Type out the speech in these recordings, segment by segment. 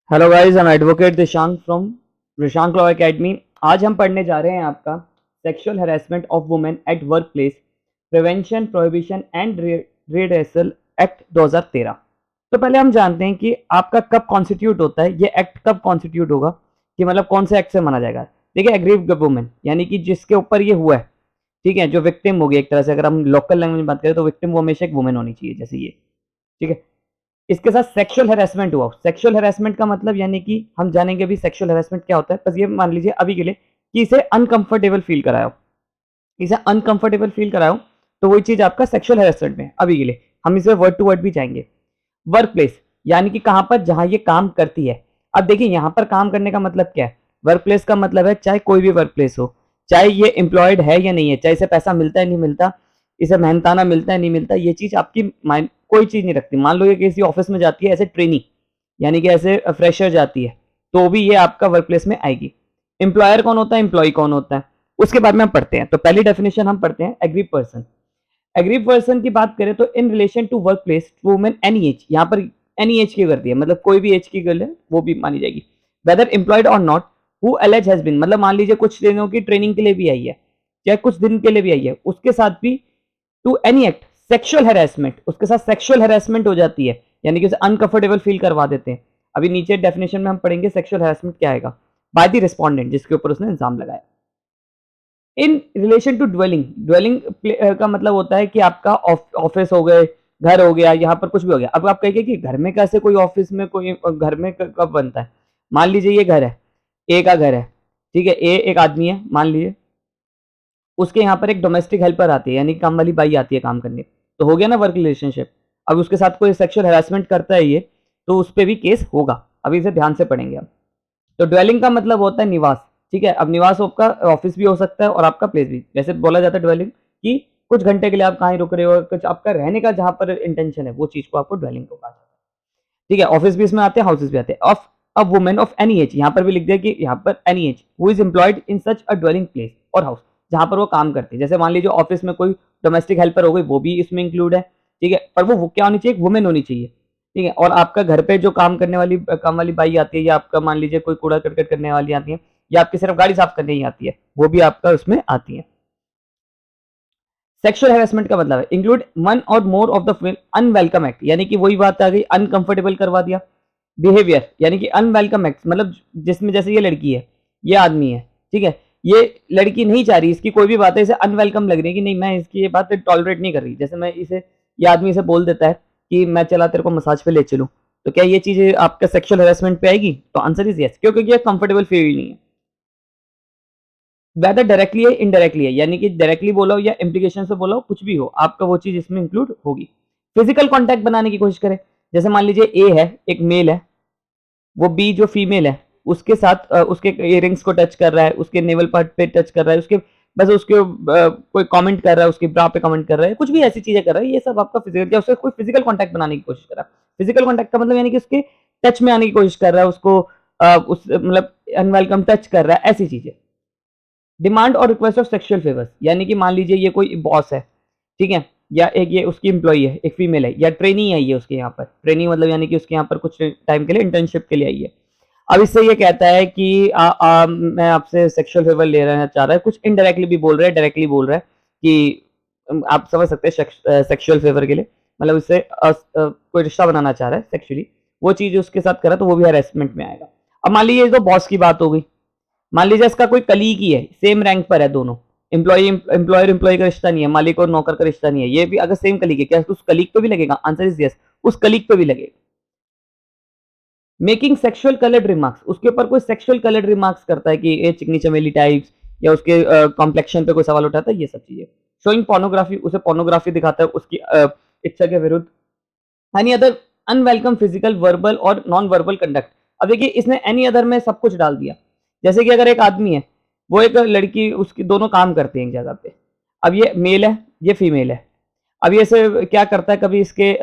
Hello guys, I am advocate Dishank from Dishank law academy. आज हम पढ़ने जा रहे हैं आपका sexual harassment of women at work place, prevention, prohibition and redressal act 2013। तो पहले हम जानते हैं कि आपका कब कॉन्स्टिट्यूट होता है, ये एक्ट कब कॉन्स्टिट्यूट होगा, कि मतलब कौन से एक्ट से माना जाएगा। देखिए, एग्रीव्ड वुमेन यानी कि जिसके ऊपर ये हुआ है, ठीक है, जो विक्टिम होगी एक तरह से, अगर हम लोकल लैंग्वेज में बात करें तो विक्टिम वो हमेशा एक वुमेन होनी चाहिए, जैसे ये, ठीक है। इसके साथ सेक्सुअल हैरेसमेंट हुआ। सेक्सुअल हैरेसमेंट का मतलब यानी कि हम जानेंगे भी सेक्सुअल हैरेसमेंट क्या होता है। बस ये मान लीजिए अभी के लिए कि इसे अनकंफर्टेबल फील कराओ, इसे अनकंफर्टेबल फील कराओ, तो वही चीज आपका सेक्सुअल हैरेसमेंट में। अभी के लिए हम इसे वर्ड टू वर्ड भी जाएंगे। वर्क प्लेस यानी कि कहां पर, जहां ये काम करती है। अब देखिए, यहां पर काम करने का मतलब क्या है। वर्क प्लेस का मतलब है चाहे कोई भी वर्क प्लेस हो, चाहे ये एम्प्लॉयड है या नहीं है, चाहे इसे पैसा मिलता है नहीं मिलता, इसे मेहनताना मिलता है नहीं मिलता, ये चीज आपकी माइंड कोई चीज नहीं रखती। मान लो ये किसी ऑफिस में जाती है एज ए ट्रेनी, यानी कि ऐसे फ्रेशर जाती है, तो भी ये आपका वर्क प्लेस में आएगी। एम्प्लॉयर कौन होता है, एम्प्लॉय कौन होता है, उसके बाद में हम पढ़ते हैं। तो पहली डेफिनेशन हम पढ़ते हैं, एग्री पर्सन। एग्री पर्सन की बात करें तो in relation to work place women any age, यहाँ पर एनी एज की करती है, मतलब कोई भी एज की गर्ल है वो भी मानी जाएगी। वेदर एम्प्लॉयड और not, who allege has been, मतलब मान लीजिए कुछ दिनों की ट्रेनिंग के लिए भी आई है, चाहे कुछ दिन के लिए भी आई है, उसके साथ भी to any act sexual harassment, उसके साथ सेक्सुअल हैरेसमेंट हो जाती है, यानी कि उसे अनकंफर्टेबल फील करवा देते हैं। अभी नीचे डेफिनेशन में हम पढ़ेंगे सेक्सुअल हैरेसमेंट क्या आएगा। बाय द रिस्पोंडेंट, जिसके ऊपर उसने इल्जाम लगाया। In relation to dwelling, dwelling का मतलब होता है कि आपका ऑफिस हो गए, घर हो गया, यहाँ पर कुछ भी हो गया। अब आप कहेंगे कि घर में कैसे कोई ऑफिस में कोई घर में कब बनता है। मान लीजिए ये घर है, ए का घर है, ठीक है, ए एक आदमी है मान लीजिए, उसके यहाँ पर एक डोमेस्टिक हेल्पर आती है, यानी काम वाली बाई आती है काम करने, तो हो गया ना वर्क रिलेशनशिप। अब उसके साथ कोई सेक्सुअल हैरेसमेंट करता है ये, तो उस पर भी केस होगा। अभी इसे ध्यान से पढ़ेंगे हम। तो ड्वेलिंग का मतलब होता है निवास, ठीक है। अब निवास आपका ऑफिस भी हो सकता है और आपका प्लेस भी। जैसे बोला जाता है ड्वेलिंग कि कुछ घंटे के लिए आप कहीं रुक रहे हो, कुछ आपका रहने का जहां पर इंटेंशन है, वो चीज को आपको ड्वेलिंग को कहा जाता है, ठीक है। ऑफिस भी इसमें आते हैं, हाउसेस भी आते हैं। Of a women of any age, यहाँ पर भी लिख दिया कि यहाँ पर any as who is employed in such a dwelling place और हाउस, जहां पर वो काम करते हैं। जैसे मान लीजिए ऑफिस में कोई डोमेस्टिक हेल्पर हो गई, वो भी इसमें इंक्लूड है, ठीक है। पर वो क्या होनी चाहिए, एक वुमेन होनी चाहिए, ठीक है। और आपका घर पे जो काम करने वाली काम वाली बाई आती है, या आपका मान लीजिए कोई कूड़ा करकट करने वाली आती है, या आपकी सिर्फ गाड़ी साफ करने ही आती है, वो भी आपका उसमें आती है। सेक्सुअल हैरेसमेंट का मतलब है इंक्लूड वन और more of the unwelcome act, यानी कि वही बात आ गई, अनकंफर्टेबल करवा दिया। बिहेवियर यानी कि अनवेलकम एक्ट, मतलब जिसमें जैसे ये लड़की है, ये आदमी है, ठीक है, ये लड़की नहीं चाह रही, इसकी कोई भी बात है इसे अनवेलकम लग रही है कि नहीं, मैं इसकी ये बात टॉलरेट नहीं कर रही। जैसे मैं इसे, ये आदमी इसे बोल देता है कि मैं चला तेरे को मसाज पे ले चलूं, तो क्या ये चीज आपका सेक्सुअल हैरेसमेंट पे आएगी? तो आंसर इज यस, क्योंकि ये कंफर्टेबल फील नहीं है। वेदर डायरेक्टली है इनडायरेक्टली है, यानी कि डायरेक्टली बोला हो या इम्प्लीकेशन से बोला हो, कुछ भी हो, आपका वो चीज इसमें इंक्लूड होगी। फिजिकल कांटेक्ट बनाने की कोशिश करें, जैसे मान लीजिए ए है, एक मेल है, वो बी जो फीमेल है उसके साथ उसके इयररिंग्स को टच कर रहा है, उसके नेवल पार्ट पे टच कर रहा है, उसके बस उसके कोई कमेंट कर रहा है, उसकी ब्रा पे कमेंट कर रहा है, कुछ भी ऐसी चीजें कर रहा है, ये सब आपका फिजिकल, या उससे कोई फिजिकल कांटेक्ट बनाने की कोशिश कर रहा है। फिजिकल कांटेक्ट का मतलब यानी कि उसके टच में आने की कोशिश कर रहा है, उसको उस मतलब अनवेलकम टच कर रहा है, ऐसी चीजें। डिमांड और रिक्वेस्ट ऑफ सेक्सुअल फेवर्स, यानी कि मान लीजिए ये कोई बॉस है, ठीक है, या एक ये उसकी एम्प्लॉई है, एक फीमेल है, या ट्रेनी है, ये उसके यहाँ पर ट्रेनी मतलब यानी कि उसके यहाँ पर कुछ टाइम के लिए इंटर्नशिप के लिए आई है। अब इससे ये कहता है कि मैं आपसे सेक्सुअल फेवर ले रहना चाह रहा है, कुछ इनडायरेक्टली भी बोल रहा है, डायरेक्टली बोल रहा है कि आप समझ सकते हैं सेक्सुअल फेवर के लिए, मतलब इससे कोई रिश्ता बनाना चाह रहा है सेक्सुअली, वो चीज उसके साथ करा तो वो भी हैरेसमेंट में आएगा। अब मान लीजिए तो बॉस की बात हो गई, मान लीजिए इसका कोई कलीग ही है, सेम रैंक पर है दोनों, एम्प्लॉयर एम्प्लॉय का रिश्ता नहीं है, मालिक और नौकर का रिश्ता नहीं है, ये भी अगर सेम कलीग है, क्या उस कलीग पे भी लगेगा? आंसर इज यस, उस कलीग पे भी लगेगा। मेकिंग सेक्सुअल कलर्ड रिमार्क्स, उसके ऊपर कोई सेक्सुअल कलर्ड रिमार्क्स करता है कि ये चिकनी चमेली टाइप्स, या उसके कॉम्प्लेक्शन पे कोई सवाल उठाता है, ये सब चीजें। शोइंग पोर्नोग्राफी, उसे पोर्नोग्राफी दिखाता है उसकी इच्छा के विरुद्ध। Any other unwelcome physical verbal और नॉन वर्बल कंडक्ट। अब देखिए इसने एनी अदर में सब कुछ डाल दिया। जैसे कि अगर एक आदमी है, वो एक लड़की, उसकी दोनों काम करते हैं एक जगह पे, अब ये मेल है, ये फीमेल है, अब ये से क्या करता है, कभी इसके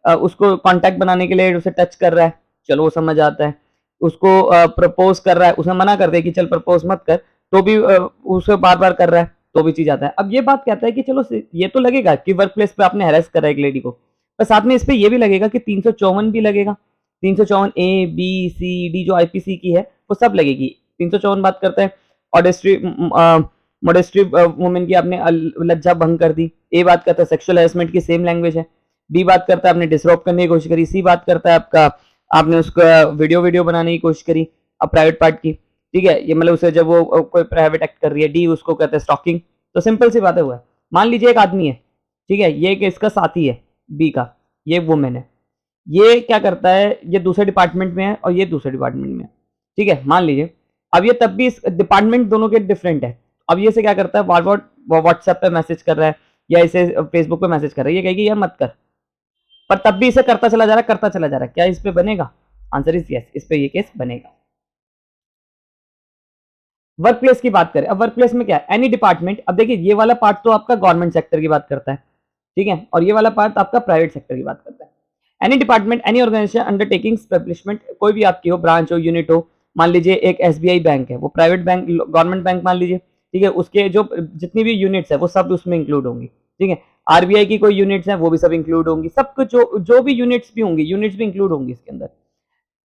उसको कांटेक्ट बनाने के लिए उसे टच कर रहा है, चलो वो समझ आता है। उसको प्रपोज कर रहा है, उसने मना कर दिया कि चल प्रपोज मत कर, तो भी उसे बार बार कर रहा है, तो भी चीज आता है। अब ये बात कहता है कि चलो ये तो लगेगा कि वर्क प्लेस पे आपने हैरेस करा एक लेडी को, पर साथ में इस पे ये भी लगेगा कि 354 भी लगेगा, 354 ए बी सी डी जो आईपीसी की है वो सब लगेगी। 354 बात करता है ऑडेस्ट्री मोडेस्ट्री वुमेन की आपने लज्जा भंग कर दी। ए बात करता है सेक्सुअल हैरेसमेंट की सेम लैंग्वेज है। बी बात करता है आपने डिसरॉप करने की कोशिश करी। सी बात करता है आपका आपने उसका वीडियो बनाने की कोशिश करी अब प्राइवेट पार्ट की, ठीक है, ये मतलब उसे जब वो कोई प्राइवेट एक्ट कर रही है। डी उसको कहते हैं स्टॉकिंग। तो सिंपल सी बात है, हुआ है। मान लीजिए एक आदमी है, ठीक है, ये इसका साथी है बी का, ये वुमेन है, ये क्या करता है, ये दूसरे डिपार्टमेंट में है और ये दूसरे डिपार्टमेंट में है, ठीक है, मान लीजिए। अब ये तब भी इस डिपार्टमेंट दोनों के डिफरेंट है। अब ये से क्या करता है, बार बार व्हाट्सएप पे मैसेज कर रहा है या इसे फेसबुक पे मैसेज कर रहा है, ये कहेगी यार मत कर, पर तब भी इसे करता चला जा रहा है, करता चला जा रहा है। क्या इस पे बनेगा? आंसर इज यस, इस पे ये केस बनेगा। वर्क प्लेस की बात करें, अब वर्क प्लेस में क्या है, एनी डिपार्टमेंट। अब देखिए ये वाला पार्ट तो आपका गवर्नमेंट सेक्टर की बात करता है, ठीक है, और ये वाला पार्ट आपका प्राइवेट सेक्टर की बात करता है। Any department, any organisation undertaking establishment, कोई भी आपकी हो, ब्रांच हो, यूनिट हो। मान लीजिए एक एसबीआई बैंक है, वो प्राइवेट बैंक, गवर्नमेंट बैंक मान लीजिए, ठीक है, उसके जो जितनी भी यूनिट्स है वो सब उसमें इंक्लूड होंगी, ठीक है। आरबीआई की कोई यूनिट्स है वो भी सब इंक्लूड होंगी, सब कुछ जो भी यूनिट्स भी होंगी, यूनिट्स भी इंक्लूड होंगी इसके अंदर।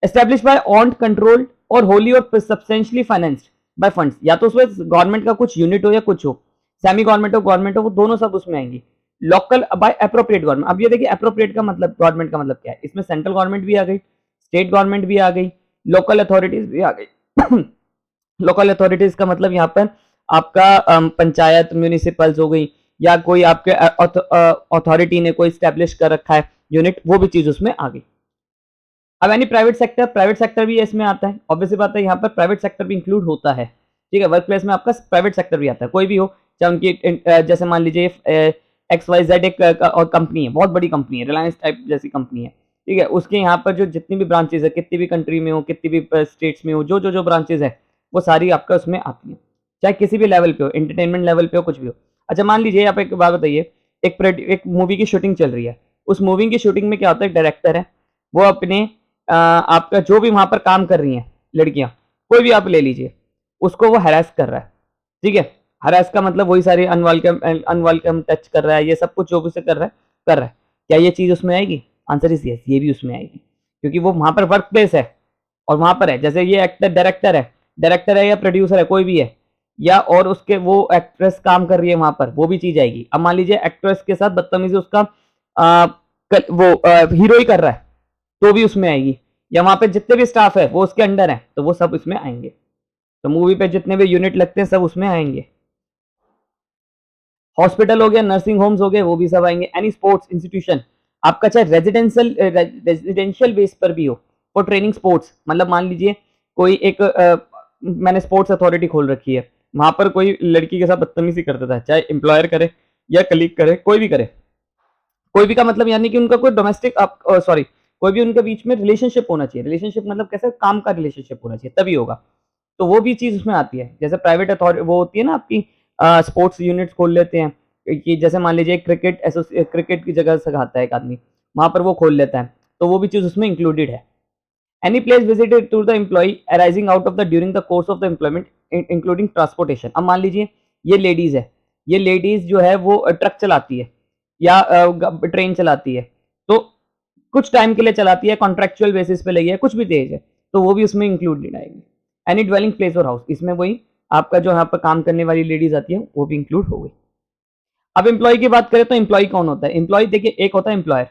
एस्टेब्लिश बाय ऑन्ड कंट्रोल्ड और होली और सब्सटेंशियली फाइनेंस्ड बाय फंड्स, या तो उसमें गवर्नमेंट का कुछ यूनिट हो या कुछ हो, सेमी गवर्नमेंट हो, वो दोनों सब उसमें आएंगी। Local by appropriate government. अब ये देखिए अप्रोप्रिएट का मतलब, गवर्नमेंट का मतलब क्या है, इसमें सेंट्रल गवर्नमेंट भी आ गई, स्टेट गवर्नमेंट भी आ गई, लोकल अथॉरिटीज भी आ गई। लोकल अथॉरिटीज का मतलब यहाँ पर आपका पंचायत, म्यूनिसिपल्स हो गई, या कोई आपके अथॉरिटी ने कोई स्टैब्लिश कर रखा है यूनिट, वो भी चीज उसमें आ गई। अब यानी प्राइवेट सेक्टर भी इसमें आता है, ऑब्वियसली बात है, यहाँ पर प्राइवेट सेक्टर भी इंक्लूड होता है, ठीक है। वर्क प्लेस में आपका प्राइवेट सेक्टर भी आता है, कोई भी हो, चाहे उनकी जैसे मान लीजिए XYZ एक और कंपनी है, बहुत बड़ी कंपनी है, रिलायंस टाइप जैसी कंपनी है, ठीक है, उसके यहाँ पर जो जितनी भी ब्रांचेज है, कितनी भी कंट्री में हो, कितनी भी स्टेट्स में हो, जो ब्रांचेज है वो सारी आपका उसमें आती है, चाहे किसी भी लेवल पे हो, एंटरटेनमेंट लेवल पे हो, कुछ भी हो। अच्छा मान लीजिए आप एक बात बताइए, एक मूवी की शूटिंग चल रही है, उस मूवी की शूटिंग में क्या होता है, डायरेक्टर है, वो अपने आपका जो भी वहां पर काम कर रही हैं लड़कियां, कोई भी आप ले लीजिए, उसको वो हरास कर रहा है, ठीक है। हरास का मतलब वही सारी अनवेलकम टच कर रहा है, ये सब कुछ जो भी से कर रहा है। क्या ये चीज उसमें आएगी? आंसर इज यस, ये भी उसमें आएगी, क्योंकि वो वहां पर वर्क प्लेस है और वहां पर है। जैसे ये एक्टर डायरेक्टर है या प्रोड्यूसर है, कोई भी है, या और उसके वो एक्ट्रेस काम कर रही है वहां पर, वो भी चीज आएगी। अब मान लीजिए एक्ट्रेस के साथ बदतमीजी उसका वो हीरो ही कर रहा है, तो भी उसमें आएगी। या वहां पे जितने भी स्टाफ है वो उसके अंडर है, तो वो सब इसमें आएंगे। तो मूवी पे जितने भी यूनिट लगते हैं सब उसमें आएंगे। हॉस्पिटल हो गया, नर्सिंग होम्स हो गए, वो भी सब आएंगे। एनी स्पोर्ट्स इंस्टीट्यूशन, आपका चाहे रेजिडेंशियल बेस पर भी हो, फॉर ट्रेनिंग स्पोर्ट्स, मतलब मान लीजिए कोई एक मैंने स्पोर्ट्स अथॉरिटी खोल रखी है, वहां पर कोई लड़की के साथ बदतमीजी कर देता है, चाहे एम्प्लॉयर करे या कलीग करे, कोई भी करे, कोई भी का मतलब यानी कि उनका कोई डोमेस्टिक सॉरी कोई भी उनके बीच में रिलेशनशिप होना चाहिए। रिलेशनशिप मतलब कैसे, काम का रिलेशनशिप होना चाहिए, तभी होगा। तो वो भी चीज उसमें आती है। जैसे प्राइवेट अथॉरिटी वो होती है ना आपकी, स्पोर्ट्स यूनिट्स खोल लेते हैं, कि जैसे मान लीजिए क्रिकेट की जगह सिखाता है एक आदमी, वहां पर वो खोल लेता है, तो वो भी चीज उसमें इंक्लूडेड है। Any place visited to the employ arising out of the during the course of the employment including transportation. अब मान लीजिए ये लेडीज है, ये लेडीज जो है वो ट्रक चलाती है या ट्रेन चलाती है, तो कुछ टाइम के लिए चलाती है, कॉन्ट्रेक्चुअल बेसिस पे लगी है, कुछ भी तेज है, तो वो भी उसमें इंक्लूडेड आएगी। एनी ड्वेलिंग प्लेस और हाउस, इसमें वही आपका जो यहाँ पर काम करने वाली लेडीज आती है वो भी इंक्लूड हो गई। अब एम्प्लॉय की बात करें तो एम्प्लॉय कौन होता है? एम्प्लॉय देखिए, एक होता है एम्प्लॉयर।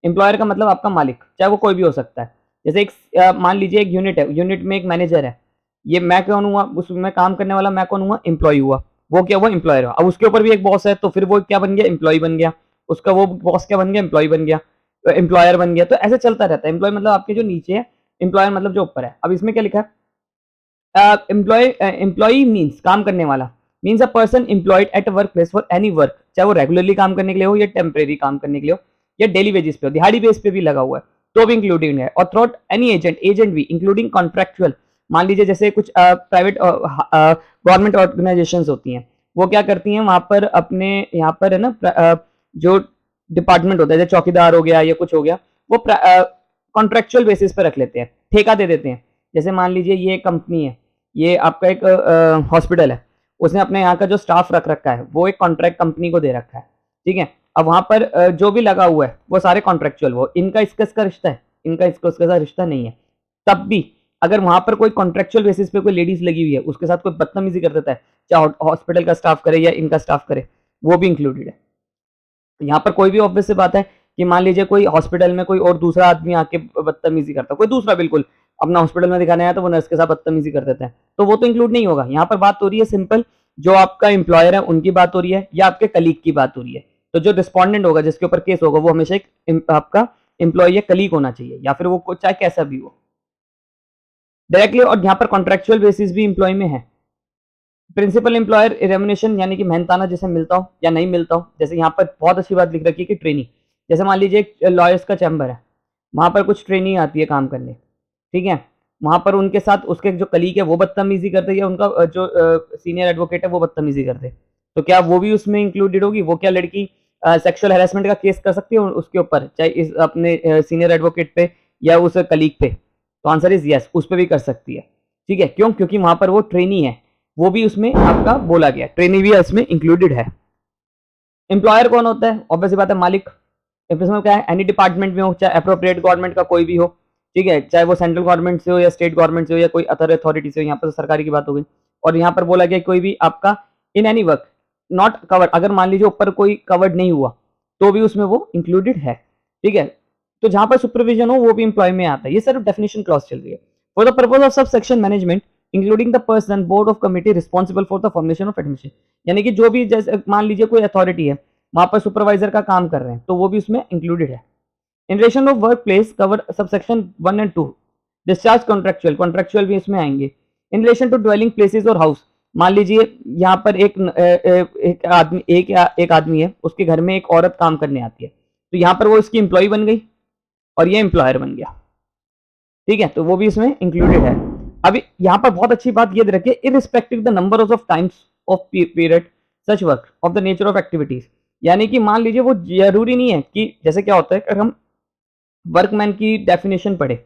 एम्प्लॉयर का मतलब आपका मालिक, चाहे वो कोई भी हो सकता है। जैसे एक मान लीजिए एक यूनिट है, यूनिट में एक मैनेजर है, ये मैं कौन हुआ, उसमें काम करने वाला मैं कौन हुआ, एम्प्लॉय हुआ। वो क्या हुआ, एम्प्लॉयर हुआ। अब उसके ऊपर भी एक बॉस है, तो फिर वो क्या बन गया, एम्प्लॉय बन गया। उसका वो बॉस क्या बन गया, एम्प्लॉय बन गया, एम्प्लॉयर बन गया। तो ऐसे चलता रहता है। एम्प्लॉय मतलब आपके जो नीचे है, एम्प्लॉयर मतलब जो ऊपर है। अब इसमें क्या लिखा है, एम्प्लॉय मीन्स काम करने वाला, means a person employed at a work place for any work, चाहे वो रेगुलरली काम करने के लिए हो या टेम्परेरी काम करने के लिए हो या डेली वेजेस पे हो, दिहाड़ी बेस पे भी लगा हुआ है, तो भी इंक्लूडिंग है। और थ्रोट एनी एजेंट भी इंक्लूडिंग कॉन्ट्रेक्चुअल। मान लीजिए जैसे कुछ प्राइवेट गवर्नमेंट ऑर्गेनाइजेशंस होती हैं, वो क्या करती हैं वहां पर अपने यहाँ पर है ना जो डिपार्टमेंट होता है, जैसे चौकीदार हो गया या कुछ हो गया, वो कॉन्ट्रेक्चुअल बेसिस पे रख लेते हैं, ठेका दे देते हैं। जैसे मान लीजिए ये कंपनी है, ये आपका एक हॉस्पिटल है, उसने अपने यहाँ का जो स्टाफ रख रखा है वो एक कॉन्ट्रैक्ट कंपनी को दे रखा है, ठीक है। अब वहां पर जो भी लगा हुआ है वो सारे कॉन्ट्रेक्चुअल, वो इनका इसका रिश्ता है, इनका इसको उसके साथ रिश्ता नहीं है। तब भी अगर वहां पर कोई कॉन्ट्रेक्चुअल बेसिस पे कोई लेडीज लगी हुई है, उसके साथ कोई बदतमीजी कर देता है, चाहे हॉस्पिटल का स्टाफ करे या इनका स्टाफ करे, वो भी इंक्लूडेड है। यहाँ पर कोई भी ऑब्वियस से बात है कि मान लीजिए कोई हॉस्पिटल में कोई और दूसरा आदमी आके बदतमीजी करता है, कोई दूसरा बिल्कुल अपना हॉस्पिटल में दिखाने आया तो वो नर्स के साथ बदतमीजी कर देते हैं, तो वो तो इंक्लूड नहीं होगा। यहाँ पर बात हो रही है सिंपल, जो आपका एम्प्लॉयर है उनकी बात हो रही है या आपके कलीग की बात हो रही है। तो जो रिस्पॉन्डेंट होगा, जिसके ऊपर केस होगा, वो हमेशा एक आपका एम्प्लॉय या कलीग होना चाहिए, या फिर वो चाहे कैसा भी हो डायरेक्टली। और यहाँ पर कॉन्ट्रेक्चुअल बेसिस भी एम्प्लॉय में है। प्रिंसिपल एम्प्लॉयर रेम्युनेशन यानी कि मेहनताना जैसे मिलता हो या नहीं मिलता हो, जैसे यहाँ पर बहुत अच्छी बात लिख रखी है कि ट्रेनिंग, जैसे मान लीजिए एक लॉयर्स का चैम्बर है, वहां पर कुछ ट्रेनिंग आती है काम करने, ठीक है, वहां पर उनके साथ उसके जो कलीग है वो बदतमीजी करते या उनका जो सीनियर एडवोकेट है वो बदतमीजी करते, तो क्या वो भी उसमें इंक्लूडेड होगी? वो क्या लड़की सेक्सुअल हैरेसमेंट का केस कर सकती है उसके ऊपर, चाहे इस अपने सीनियर एडवोकेट पे या उस कलीग पे? तो आंसर इज यस, उस पर भी कर सकती है। ठीक है, क्यों? क्योंकि वहां पर वो ट्रेनी है, वो भी उसमें आपका बोला गया, ट्रेनी भी इसमें इंक्लूडेड है। एम्प्लॉयर कौन होता है? ऑब्वियसली बात है, मालिक। इसमें क्या है, एनी डिपार्टमेंट में हो, चाहे अप्रोप्रिएट गवर्नमेंट का कोई भी हो, ठीक है, चाहे वो सेंट्रल गवर्नमेंट से हो या स्टेट गवर्नमेंट से हो या कोई अदर अथॉरिटी से हो, यहाँ पर तो सरकारी की बात हो गई। और यहाँ पर बोला गया कोई भी आपका in any work not covered, अगर मान लीजिए ऊपर कोई कवर्ड नहीं हुआ तो भी उसमें वो इंक्लूडेड है। ठीक है, तो जहां पर सुपरविजन हो वो भी एम्प्लॉय में आता है। ये सिर्फ डेफिनेशन क्लॉज चल रही है। For the purpose of sub section management including the person board of committee responsible for the formation of admission, यानी कि जो भी, जैसे मान लीजिए कोई अथॉरिटी है वहां पर सुपरवाइजर का काम कर रहे हैं, तो वो भी उसमें इंक्लूडेड है। In relation of work place cover subsection 1 and 2, discharge contractual, contractual भी इसमें आएंगे। In relation to dwelling places और हाउस, मान लीजिए यहाँ पर एक आदमी है, उसके घर में एक औरत काम करने आती है, तो यहाँ पर वो इसकी एम्प्लॉय बन गई और ये एम्प्लॉयर बन गया। ठीक है, तो वो भी इसमें इंक्लूडेड है। अभी यहाँ पर बहुत अच्छी बात ये रखिए, irrespective the number of times of period such work of the nature of activities, यानी कि मान लीजिए वो जरूरी नहीं है कि, जैसे क्या होता है अगर हम वर्कमैन की डेफिनेशन पढ़े,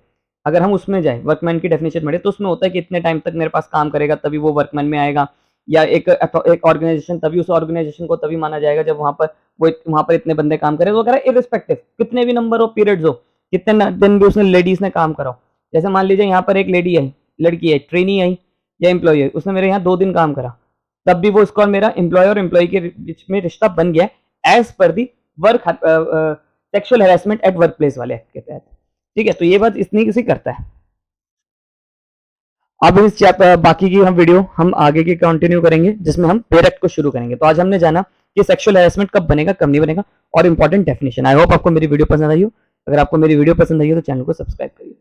अगर हम उसमें जाए वर्कमैन की डेफिनेशन पढ़े, तो उसमें होता है कि इतने टाइम तक मेरे पास काम करेगा तभी वो वर्कमैन में आएगा, या एक ऑर्गेनाइजेशन तभी उस ऑर्गेनाइजेशन को तभी माना जाएगा जब वहां पर इतने बंदे काम करें, वगैरह इररिस्पेक्टिव कितने भी नंबर ऑफ पीरियड्स हो, कितने दिन भी उसने लेडीज ने काम करा हो। जैसे मान लीजिए यहाँ पर एक लेडी आई, लड़की है, ट्रेनी आई या एम्प्लॉय है, उसने मेरे यहाँ 2 दिन काम करा, तब भी वो उसको और मेरा एम्प्लॉय और एम्प्लॉय के बीच में रिश्ता बन गया एज पर the work sexual harassment at work place वाले एक्ट के तहत। ठीक है, तो ये बात इतनी किसी करता है। अब इस बाकी की हम वीडियो हम आगे की कंटिन्यू करेंगे, जिसमें हम पेयर एक्ट को शुरू करेंगे। तो आज हमने जाना कि सेक्सुअल हैरेसमेंट कब बनेगा, कब नहीं बनेगा, और इंपॉर्टेंट डेफिनेशन। आई होप आपको मेरी वीडियो पसंद आई हो। अगर आपको मेरी वीडियो पसंद आई हो तो चैनल को सब्सक्राइब करिए।